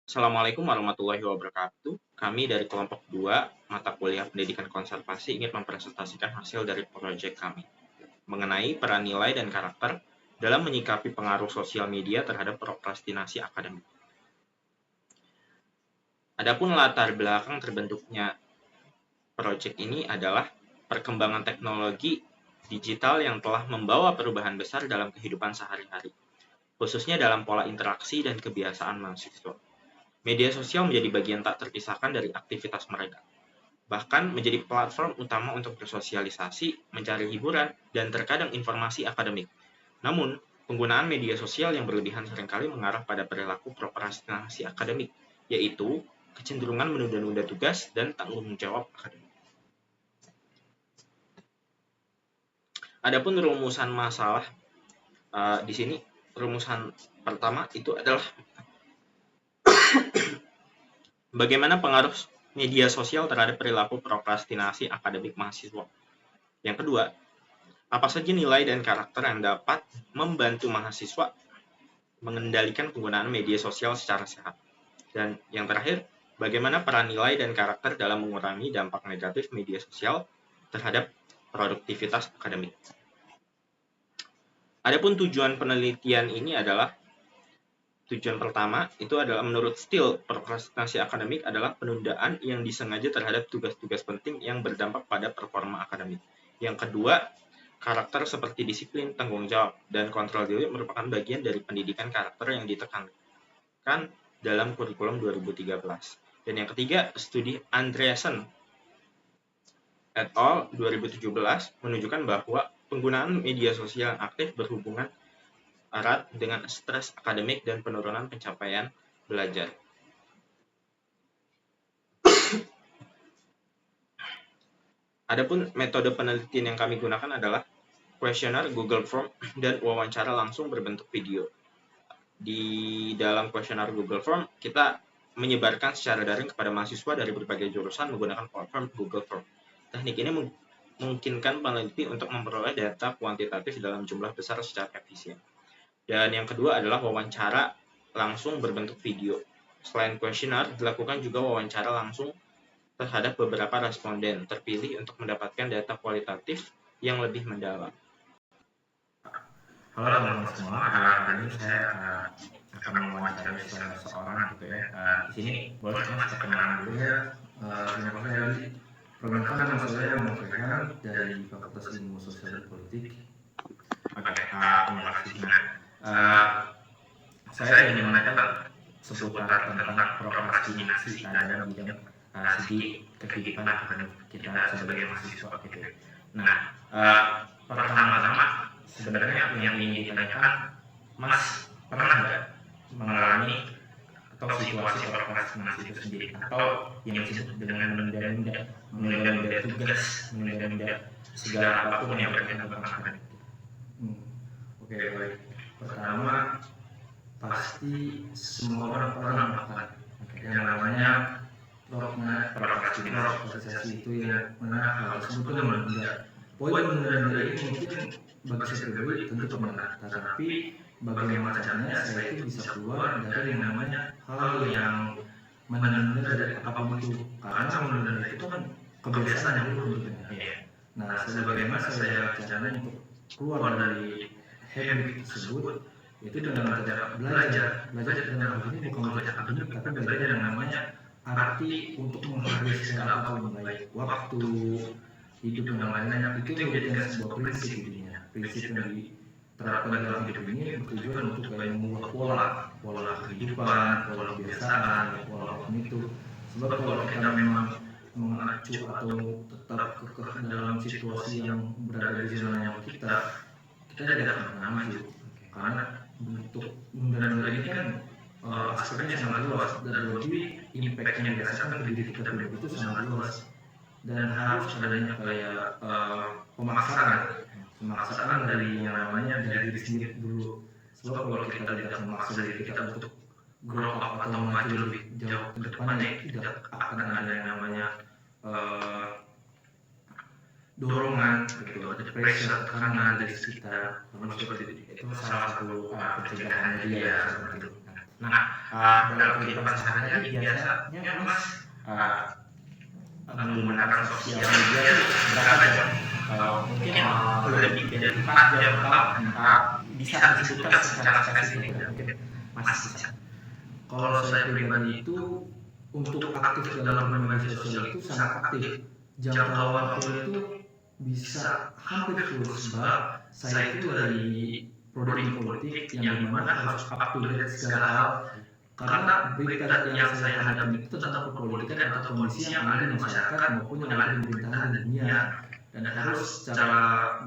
Assalamualaikum warahmatullahi wabarakatuh. Kami dari kelompok 2 mata kuliah Pendidikan Konservasi ingin mempresentasikan hasil dari proyek kami mengenai peran nilai dan karakter dalam menyikapi pengaruh sosial media terhadap prokrastinasi akademik. Adapun latar belakang terbentuknya proyek ini adalah perkembangan teknologi digital yang telah membawa perubahan besar dalam kehidupan sehari-hari, khususnya dalam pola interaksi dan kebiasaan mahasiswa. Media sosial menjadi bagian tak terpisahkan dari aktivitas mereka, bahkan menjadi platform utama untuk bersosialisasi, mencari hiburan, dan terkadang informasi akademik. Namun, penggunaan media sosial yang berlebihan seringkali mengarah pada perilaku prokrastinasi akademik, yaitu kecenderungan menunda-nunda tugas dan tanggung jawab akademik. Adapun rumusan masalah di sini, rumusan pertama itu adalah bagaimana pengaruh media sosial terhadap perilaku prokrastinasi akademik mahasiswa. Yang kedua, apa saja nilai dan karakter yang dapat membantu mahasiswa mengendalikan penggunaan media sosial secara sehat. Dan yang terakhir, bagaimana peran nilai dan karakter dalam mengurangi dampak negatif media sosial terhadap produktivitas akademik. Adapun tujuan penelitian ini adalah tujuan pertama itu adalah menurut Steele, prokrastinasi akademik adalah penundaan yang disengaja terhadap tugas-tugas penting yang berdampak pada performa akademik. Yang kedua, karakter seperti disiplin, tanggung jawab, dan kontrol diri merupakan bagian dari pendidikan karakter yang ditekankan dalam kurikulum 2013. Dan yang ketiga, studi Andreasen et al. 2017 menunjukkan bahwa penggunaan media sosial yang aktif berhubungan erat dengan stres akademik dan penurunan pencapaian belajar. Adapun metode penelitian yang kami gunakan adalah kuesioner, Google Form, dan wawancara langsung berbentuk video. Di dalam kuesioner Google Form, kita menyebarkan secara daring kepada mahasiswa dari berbagai jurusan menggunakan platform Google Form. Teknik ini memungkinkan peneliti untuk memperoleh data kuantitatif dalam jumlah besar secara efisien. Dan yang kedua adalah wawancara langsung berbentuk video. Selain kuesioner, dilakukan juga wawancara langsung terhadap beberapa responden terpilih untuk mendapatkan data kualitatif yang lebih mendalam. Halo teman-teman semua, hari ini saya akan mewawancarai seseorang gitu ya. Di sini boleh mas perkenalan dulu ya. Terima kasih Aldi. Perkenalkan nama saya Muhammad Rehan dari Fakultas Ilmu Sosial dan Politik. Oke, terima kasih. Saya ingin menanyakan seputar tentang prokrastinasi dalam bidang segi kehidupan akademik kita sebagai mahasiswa gitu. Nah, pertama-tama sebenarnya yang ingin ditanyakan, Mas pernah nggak mengalami atau situasi prokrastinasi itu sendiri atau yang disebut dengan menunda-nunda tugas, menunda-nunda segala apapun yang berkaitan tentang akademik? Oke, baik. Pertama, pasti semua orang pernah melakukan yang namanya prokrastinasi itu yang mana hal tersebut itu menunda. Poin menunda ini mungkin bagi saya pribadi tentu pernah, tetapi bagaimana caranya saya itu bisa keluar dari yang namanya hal yang menunda dari apapun itu, karena menunda itu kan kebiasaan yang buruk tentunya. Nah, sebagaimana saya caranya untuk keluar dari habit tersebut itu dengan cara belajar dalam hal ini bukan belajar akademik tapi belajar yang namanya arti untuk menghargai segala apapun, baik waktu hidup dan lain-lain. Itu menjadikan sebuah prinsip dirinya, prinsip yang diterapkan dalam hidup ini bertujuan untuk kayak mengubah pola kehidupan, pola kebiasaan, pola apapun itu. Sebab kalau kita memang mengacu atau tetap kekeh dalam situasi yang berada di zona nyaman kita tidak akan maju, karena bentuk menunda ini kan aspeknya sangat luas dan lebih impact yang dirasakan ke diri kita pribadi itu sangat luas dan harus adanya kayak pemaksaan dari yang namanya dari diri sendiri dulu. Sebab kalau kita tidak memaksa diri kita untuk grow up atau maju lebih jauh ke depannya, tidak akan ada yang namanya dorongan gitu, ada pressure, tekanan dari sekitar. Namun seperti itu salah satu pencegahannya dia seperti itu. Dalam kehidupan sehari-hari biasanya Mas menggunakan sosial media itu berapa jam? Mungkin lebih dari 4 jam atau bisa disebutkan secara spesifik mungkin Mas bisa. Kalau saya pribadi itu untuk aktif dalam media sosial itu sangat aktif. Jangka waktu itu bisa hampir full sebab saya itu dari prodi politik yang dimana harus up to date segala hal, karena berita yang saya hadapi itu tentang perpolitikan atau kondisi yang ada di masyarakat maupun yang ada di pemerintahan dan dunia, dan harus secara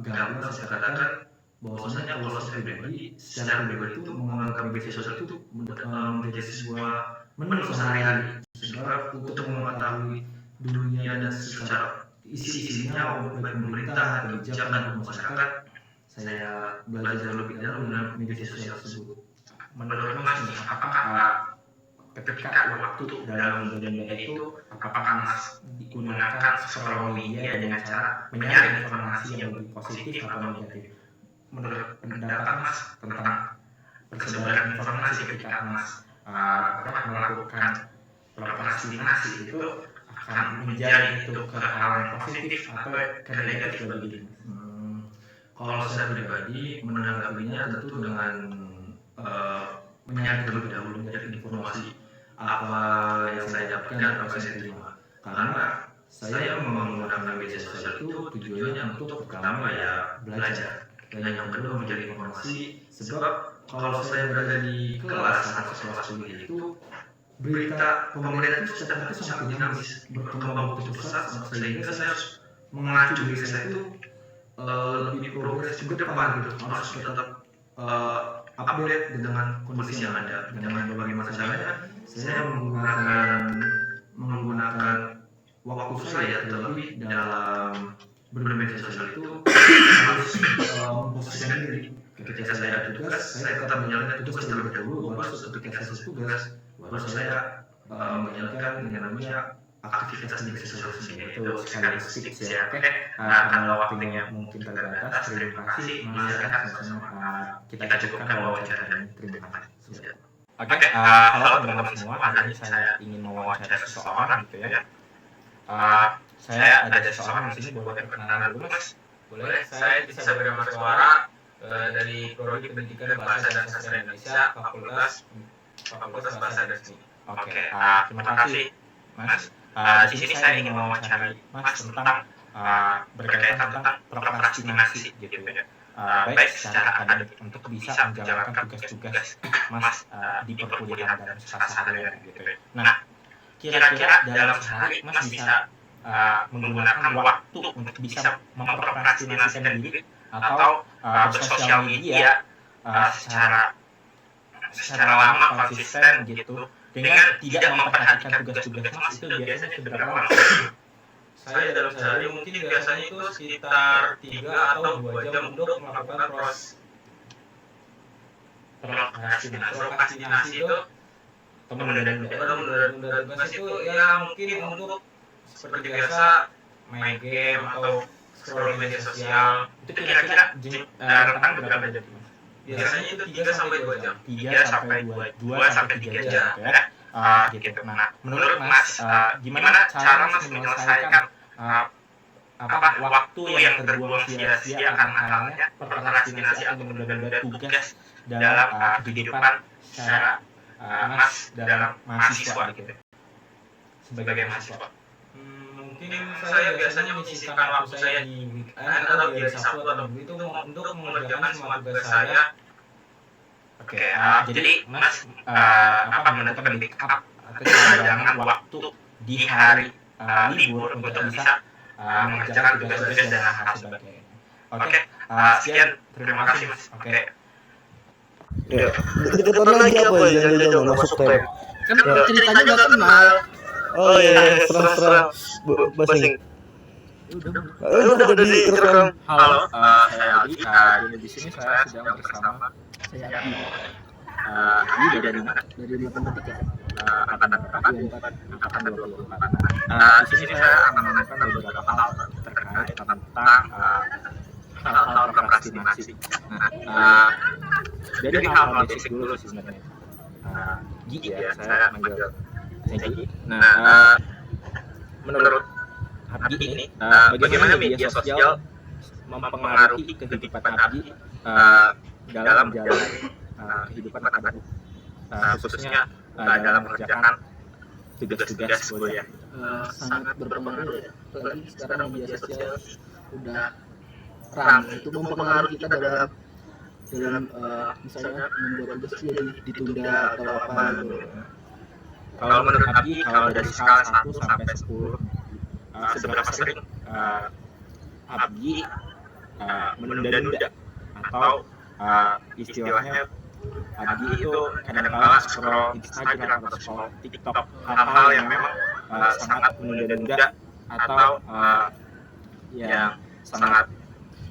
gamblang saya katakan bahwasanya kalau saya pribadi secara pribadi itu menganggap media sosial itu menjadi sebuah menu sehari-hari, sebab untuk mengetahui dunia dan secara isi-isinya baik pemerintah, kebijakan dan masyarakat, saya belajar lebih dalam dengan media sosial tersebut. Menurut Mas nih, apakah ketika waktu dalam media itu apakah Mas digunakan scroll media dengan cara mencari informasi yang lebih positif atau negatif? Menurut pendapat Mas tentang persebaran informasi ketika Mas melakukan prokrastinasi itu akan menjadi itu ke hal yang positif atau ke negatif bagi diri? Kalau saya pribadi menanggapinya tentu dengan menyadari terlebih dahulu dari informasi apa yang saya dapatkan dan apa yang saya terima, karena saya menggunakan media sosial itu tujuannya untuk pertama ya belajar, dan yang kedua menjadi informasi, sebab kalau saya berada di kelas atau kelas kuliah itu berita pemerintah itu setiap hari sangat dinamis, berkembang begitu pesat, sehingga saya harus mengacu diri saya itu lebih progres ke depan gitu, harus tetap update dengan kondisi yang ada. Dengan bagaimana caranya saya menggunakan waktu saya terlebih dalam bermedia sosial itu harus memposisikan diri. Ketika saya ada tugas, saya tetap menjalankan tugas terlebih dahulu, baru ketika selesai tugas baru saya menjalankan yang namanya aktivitas media sosial sendiri. Itu sekaligus tips ya. Oke, karena waktunya mungkin terbatas, terima kasih Mas ya. Sama-sama kita cukupkan wawancara ini. Terima kasih. Oke, halo teman-teman semua. Hari ini saya ingin mewawancara seseorang gitu ya. Saya ada seseorang di sini, boleh perkenalan dulu Mas? Boleh, saya bisa beri nama suara dari Prodi Pendidikan Bahasa dan Sastra Indonesia, Fakultas Bahasa dan Seni. Oke, terima kasih Mas. Di sini saya ingin mewawancarai Mas tentang berkaitan tentang prokrastinasi gitu ya. Baik secara akademik untuk bisa menjalankan tugas-tugas Mas di perkuliahan dalam sehari-hari gitu ya. Nah, kira-kira dalam sehari Mas bisa menggunakan waktu untuk bisa memprokrastinasikan diri atau bersosial media secara lama konsisten gitu dengan tidak memperhatikan tugas-tugas Mas, itu biasanya seberapa lama? Saya dalam sehari mungkin biasanya itu sekitar 3 atau 2 jam untuk melakukan prokrastinasi itu menunda tugas itu ya mungkin untuk seperti biasa main game atau scroll media sosial. Itu kira-kira rentang berapa jam Mas? Biasanya itu 3 sampai 2 jam. 3 sampai 2 sampai 3 jam ya. Gitu. Nah, menurut Mas gimana cara Mas menyelesaikan waktu yang terbuang sia-sia karena halnya prokrastinasi atau menunda-nunda tugas dalam kehidupan secara Mas dalam mahasiswa gitu. Sebagai mahasiswa. Mungkin saya biasanya menyisihkan waktu saya di weekend atau di hari Sabtu atau Minggu itu untuk mengerjakan semua tugas saya. Oke, jadi Mas menentukan backup atau cadangan waktu di hari libur untuk bisa mengerjakan tugas-tugas dan hal sebagainya. Oke, sekian, terima kasih Mas. Oke. Ya, deketan lagi apa ya jangan masuk tag. Kan ceritanya nggak kenal. Oh iya, serang basing. Udah direkam. Halo, saya Aldi. Jadi di sini saya sedang bersama saya Aldi. Ini dari mana? Dari matematika ya. Angkatan 24. Di sini saya akan menemukan beberapa hal terkait tentang hal-hal prokrastinasi. Jadi hal-hal basic dulu sih sebenarnya. Abgi ya, saya manggil Segi. Nah, menurut Abgi ini, bagaimana media sosial mempengaruhi kehidupan Abgi dalam menjalani kehidupan akademik, khususnya dalam mengerjakan tugas-tugas kuliah. Sangat berpengaruh ya. Apalagi sekarang media sosial udah ramai, itu mempengaruhi kita dalam misalnya membuat tugas jadi ditunda atau apa gitu. Kalau menurut Abgi, kalau dari skala 1 sampai 10, seberapa sering Abgi menunda-nunda atau istilahnya Abgi itu kadang-kala scroll Instagram atau scroll TikTok, hal-hal yang memang sangat menunda-nunda atau yang sangat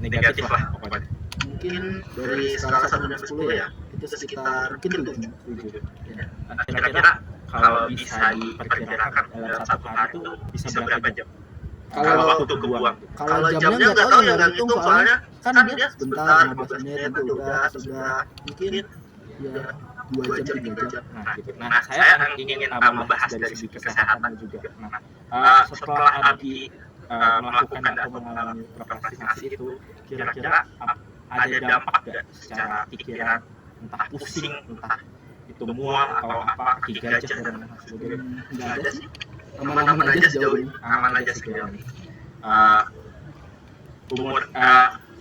negatif lah pokoknya. Mungkin dari skala 1 sampai 10 ya, itu sekitar mungkin 7. Kira-kira kalau bisa diperkirakan dalam satu hari itu bisa berapa jam? Kalau waktu kebuang. Kalau jamnya nggak tahu ya, nggak hitung soalnya kan dia sebentar 15 menit itu sudah mungkin ya 2 jam 3 jam. Nah, gitu. Nah, saya ingin membahas dari segi kesehatan juga. Nah, setelah Abgi melakukan atau mengalami prokrastinasi itu, kira-kira ada dampak nggak secara pikiran, entah pusing, entah itu mual atau apa, kaki gajah dan lain sebagainya? Nggak ada sih, aman-aman aja sejauh ini. Aman aja sejauh ini. Umur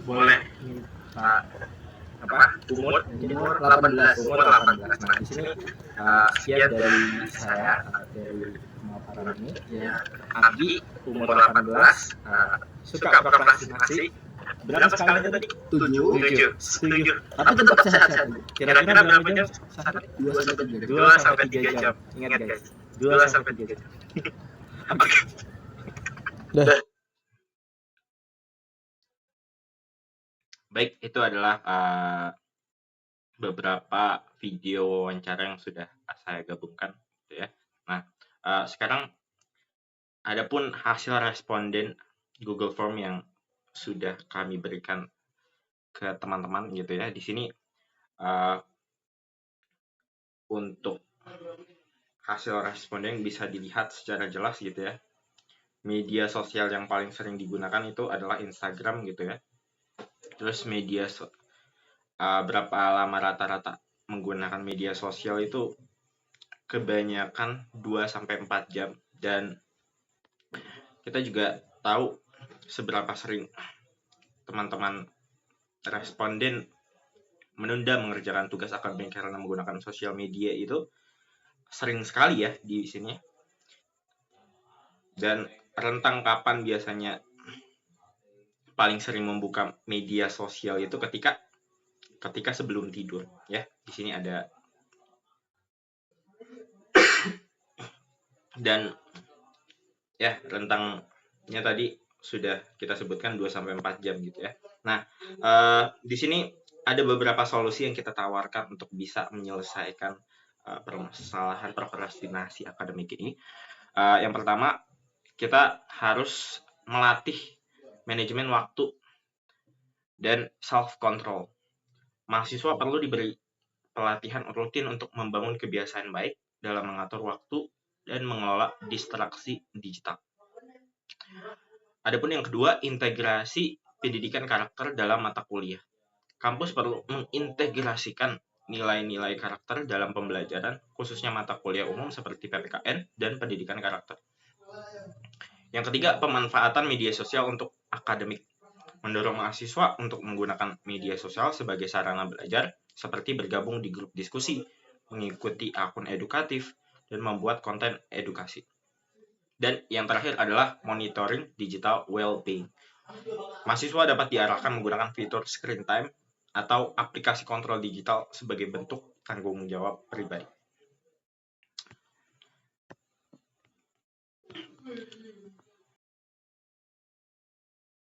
boleh umur 18. umur 18. Nah, di sini sekian dari saya dari pemaparan ini. Ya, Abgi umur 18, suka prokrastinasi. Berapa sekali tadi? 7. 7. Tapi tetap sehat-sehat. Kira-kira berapa jam? 2 sampai 3 jam. 2 sampai 3 jam. Ingat guys, 2 sampai 3 jam. Baik, itu adalah beberapa video wawancara yang sudah saya gabungkan, gitu ya. Nah, sekarang adapun hasil responden Google Form yang sudah kami berikan ke teman-teman, gitu ya. Di sini untuk hasil responden bisa dilihat secara jelas, gitu ya. Media sosial yang paling sering digunakan itu adalah Instagram, gitu ya. Terus berapa lama rata-rata menggunakan media sosial itu kebanyakan 2-4 jam, dan kita juga tahu seberapa sering teman-teman responden menunda mengerjakan tugas akademik karena menggunakan sosial media itu sering sekali ya di sini. Dan rentang kapan biasanya paling sering membuka media sosial itu ketika sebelum tidur ya. Di sini ada dan ya rentangnya tadi sudah kita sebutkan 2-4 jam gitu ya. Nah, di sini ada beberapa solusi yang kita tawarkan untuk bisa menyelesaikan permasalahan prokrastinasi akademik ini. Yang pertama, kita harus melatih manajemen waktu dan self-control. Mahasiswa perlu diberi pelatihan rutin untuk membangun kebiasaan baik dalam mengatur waktu dan mengelola distraksi digital. Adapun yang kedua, integrasi pendidikan karakter dalam mata kuliah. Kampus perlu mengintegrasikan nilai-nilai karakter dalam pembelajaran, khususnya mata kuliah umum seperti PPKN dan pendidikan karakter. Yang ketiga, pemanfaatan media sosial untuk akademik. Mendorong mahasiswa untuk menggunakan media sosial sebagai sarana belajar, seperti bergabung di grup diskusi, mengikuti akun edukatif, dan membuat konten edukasi. Dan yang terakhir adalah monitoring digital well-being. Mahasiswa dapat diarahkan menggunakan fitur screen time atau aplikasi kontrol digital sebagai bentuk tanggung jawab pribadi.